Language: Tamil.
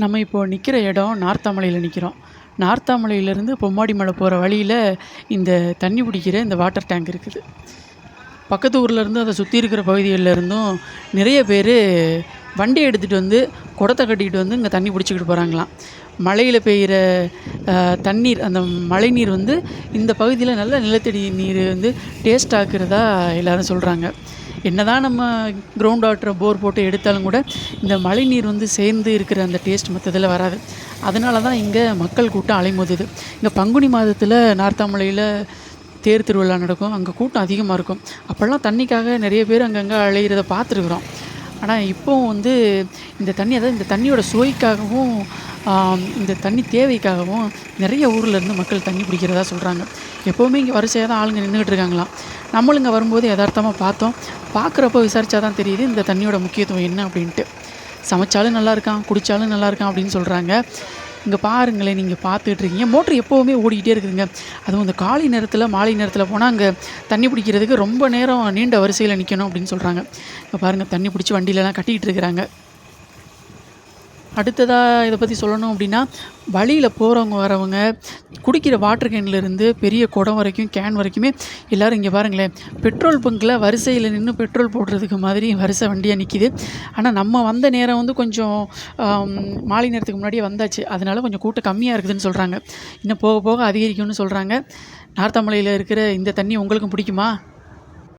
நம்ம இப்போது நிற்கிற இடம் நார்த்தாமலையில் நிற்கிறோம். நார்த்தாமலையிலேருந்து பொம்மாடி மலை போகிற வழியில் இந்த தண்ணி பிடிக்கிற இந்த வாட்டர் டேங்க் இருக்குது. பக்கத்து ஊர்லேருந்து அதை சுற்றி இருக்கிற பகுதிகளில் இருந்தும் நிறைய பேர் வண்டி எடுத்துகிட்டு வந்து குடத்தை கட்டிக்கிட்டு வந்து இங்கே தண்ணி பிடிச்சிக்கிட்டு போகிறாங்களாம். மழையில் பெய்கிற தண்ணீர், அந்த மழை நீர் வந்து இந்த பகுதியில் நல்ல நிலத்தடி நீர் வந்து டேஸ்ட் ஆக்குறதா எல்லோரும் சொல்கிறாங்க. என்னதான் நம்ம கிரவுண்ட் வாட்டரை போர் போட்டு எடுத்தாலும் கூட இந்த மழை நீர் வந்து சேர்ந்து இருக்கிற அந்த டேஸ்ட் மற்றதில் வராது. அதனால தான் இங்கே மக்கள் கூட்டம் அலைமோதுது. இங்கே பங்குனி மாதத்தில் நார்த்தாமலையில் தேர் திருவிழா நடக்கும். அங்கே கூட்டம் அதிகமாக இருக்கும். அப்போல்லாம் தண்ணிக்காக நிறைய பேர் அங்கங்கே அலையிறத பார்த்துருக்குறோம். ஆனால் இப்போவும் வந்து இந்த தண்ணி, அதாவது இந்த தண்ணியோட சுவைக்காகவும் இந்த தண்ணி தேவைக்காகவும் நிறைய ஊர்லேருந்து மக்கள் தண்ணி பிடிக்கிறதா சொல்கிறாங்க. எப்போவுமே இங்கே வரிசையாக தான் ஆளுங்க நின்றுக்கிட்டு இருக்காங்களாம். நம்மளும் இங்கே வரும்போது யதார்த்தமாக பார்த்தோம். பார்க்குறப்போ விசாரித்தா தான் தெரியுது இந்த தண்ணியோட முக்கியத்துவம் என்ன அப்படின்ட்டு. சமைச்சாலும் நல்லா இருக்கான், குடித்தாலும் நல்லா இருக்கான் அப்படின்னு சொல்கிறாங்க. இங்கே பாருங்களேன், நீங்கள் பார்த்துக்கிட்டு இருக்கீங்க. மோட்ரு எப்போவுமே ஓடிக்கிட்டே இருக்குதுங்க. அதுவும் இந்த காலை நேரத்தில், மாலை நேரத்தில் போனால் அங்கே தண்ணி பிடிக்கிறதுக்கு ரொம்ப நேரம் நீண்ட வரிசையில் நிற்கணும் அப்படின்னு சொல்கிறாங்க. இப்போ பாருங்கள், தண்ணி பிடிச்சி வண்டியிலலாம் கட்டிக்கிட்டு இருக்கிறாங்க. அடுத்ததாக இதை பற்றி சொல்லணும் அப்படின்னா, வழியில் போகிறவங்க வரவங்க குடிக்கிற வாட்டர் கேன்லேருந்து பெரிய குடம் வரைக்கும், கேன் வரைக்குமே எல்லோரும் இங்கே பாருங்களேன், பெட்ரோல் பங்க்கில் வரிசையில் நின்று பெட்ரோல் போடுறதுக்கு மாதிரி வரிசை வண்டியாக நிற்கிது. ஆனால் நம்ம வந்த நேரம் வந்து கொஞ்சம் மாலை நேரத்துக்கு முன்னாடியே வந்தாச்சு. அதனால் கொஞ்சம் கூட்டம் கம்மியாக இருக்குதுன்னு சொல்கிறாங்க. இன்னும் போக போக அதிகரிக்கும்னு சொல்கிறாங்க. நார்த்தாமலையில் இருக்கிற இந்த தண்ணி உங்களுக்கும் பிடிக்குமா?